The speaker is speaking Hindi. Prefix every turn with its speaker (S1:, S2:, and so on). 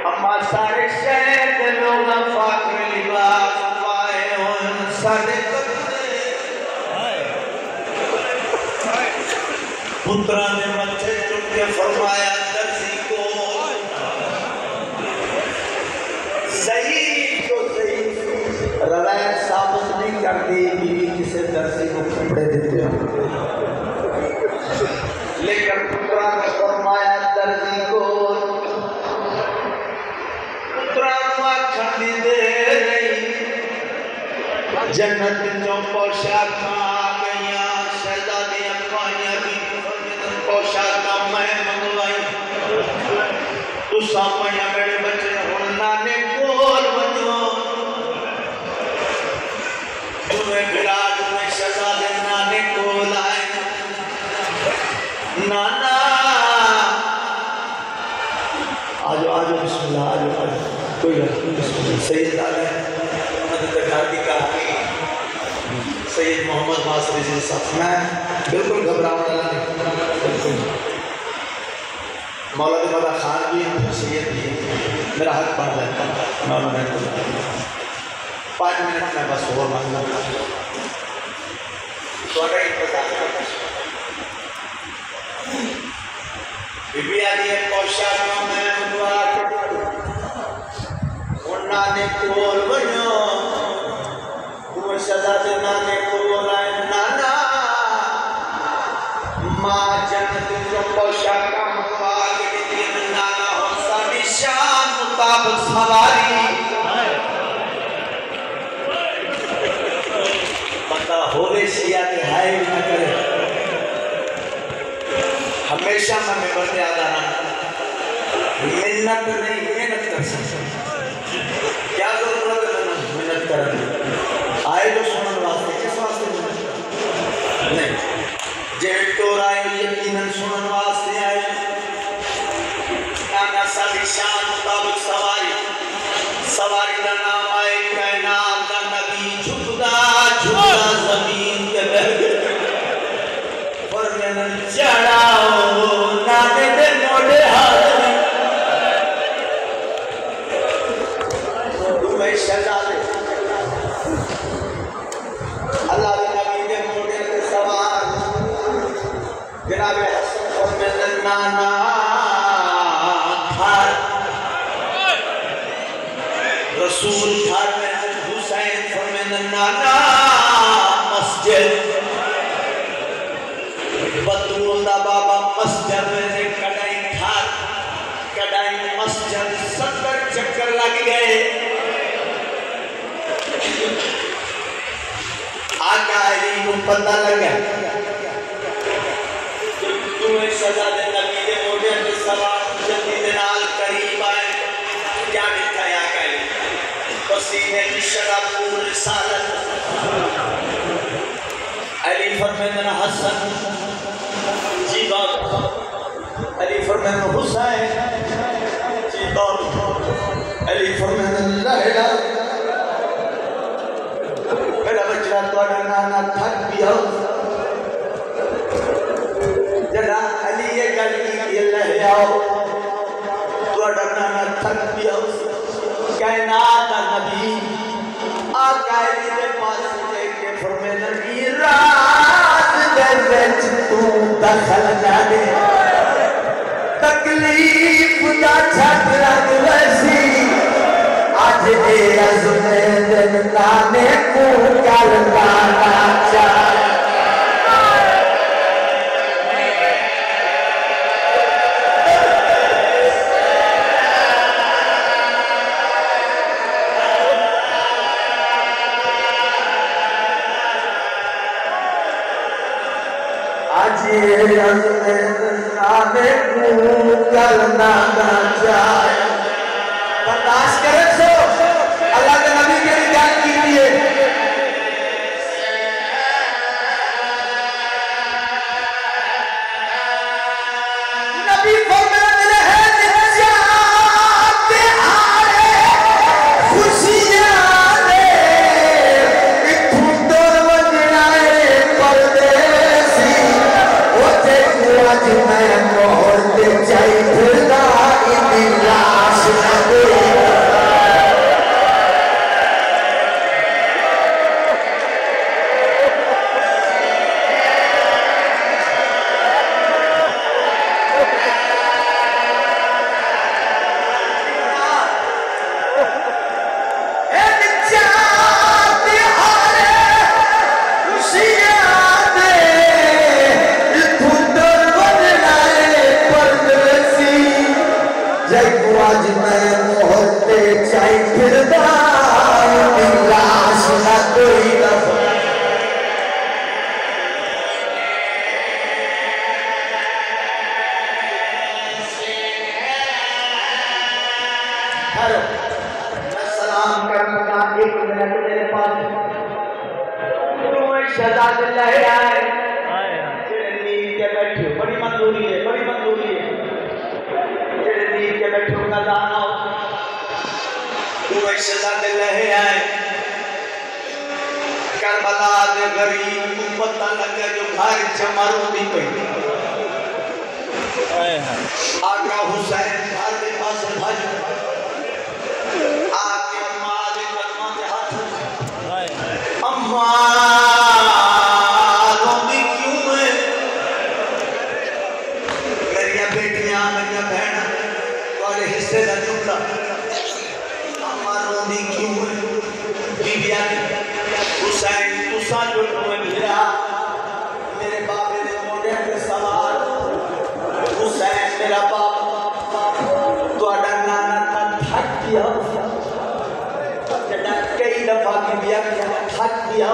S1: अम्मा सारे शहर के लोग फाखरे लिबास पाए हों सारे पुत्रा ने मत्थे चुक के फरमाया दर्जी को सही तो सही रवायत साबित नहीं करती बीवी किसे दर्जी को कपड़े देते हो, लेकिन पुत्रा ने फरमाया दर्जी को जन्नत जो पोशाक आ गया शहजादियां पाइयां भी पोशाक मैं मंगवाई तू सामने मेरे बच्चे हुन नाने कोल वजो तुम्हें विराज में शहजादे नाने कोल आए नाना आजो आजो बिस्मिल्लाह आजो आजो कोई बिस्मिल्लाह सैयद आले सैयद मोहम्मद मासरी जी साहब मैं बिल्कुल घबराने वाला नहीं, बिल्कुल मौलाना मदा खान भी सैयद भी मेरा हक बन जाता है। 5 मिनट में बस और मांगना थोड़ा इंतजार बीबी आदि पोशाक में नाने कोल वनो तुम शहजादे नाने कोल आए नाना मां जन्नत जो पोशाक मंगवा के दी नाना हो साडी शान मुताबिक सवारी पता होवे सिया के हाय न करे हमेशा मन में बस याद आना मिन्नत नहीं मेहनत कर सकते क्या जरूरत है मेहनत करने आए तो सुनने वास्ते किस वास्ते नहीं जे टोर आए यकीनन सुनने वास्ते आए नाना सारी शान मुताबिक सवारी सवारी का नाम आए कायनात का नबी झुकदा झुकदा जमीन के बह पर मैंने चढ़ाओ नाने दे मोड़े हाथ शहजादे अल्लाह के नबी के मोड़े के सवार जनाब हसन फरमाते नाना थार रसूल थार में हुसैन फरमाते नाना मस्जिद बतूला बाबा मस्जिद में कड़ाई थार कड़ाई मस्जिद 70 चक्कर लग गए आका अली को पता लगा तुम्हें शहजादे नबी के मोड़े पे सवार जल्दी नाल करीब आए क्या लिखा है आका अली पसीने की शराब पूरी रिसालत अली फरमाते हसन जी बात अली फरमाते हुसैन जी बात अली फरमाते लहरा मेरा बच्चा तोड़ा नाना थक पिया जरा अली ये गल की ले आओ तोड़ा नाना थक पिया कायनात का नबी आका अली के पास लेके फरमाया कि रात दे विच तू दखल ना दे तकलीफ दा छट रंग वसी आज ए अज़मे दिन नाने को कल नाना चाहे आज ए अज़मे दिन नाने को कल नाना चाहे बर्दाश्त करे सो अल्लाह के नबी के जान कीजिए नबी फरमाते रहे जाते हारे खुशियां ले इत्थों दूर वजनाए परदेसी ओते आज मैं मोहर ते चाहिए अज मैं मोहते चाई फिरदा लाश ना कोई दफा सलाम करने का 1 मिनट मेरे पास शहजाद ले आए नींद के बैठे बड़ी मंजूरी है नींद के बैठे का दाना तुम्हें शहजाद ले आए करबला दे गरीब को पता लगे जो घर चमरू दी पई आका हुसैन घर के पास भाई आके अम्मा दे कदमां ते हाथ अम्मा रोंदी क्यों है मेरी बेटियां मेरी बहन और हिस्से का जुमला अम्मा रोंदी क्यों है बीबिया हुसैन तुसा जो तुम्हें मिला मेरे बाबे ने मोड़े पे सवार हुसैन मेरा बाप ਤੁਹਾਡਾ ਨਾਨਾ ਤਾਂ ਥੱਕ ਗਿਆ ਜਦ ਕਈ ਦਫਾ ਕੀ ਬਿਆ ਥੱਕ ਗਿਆ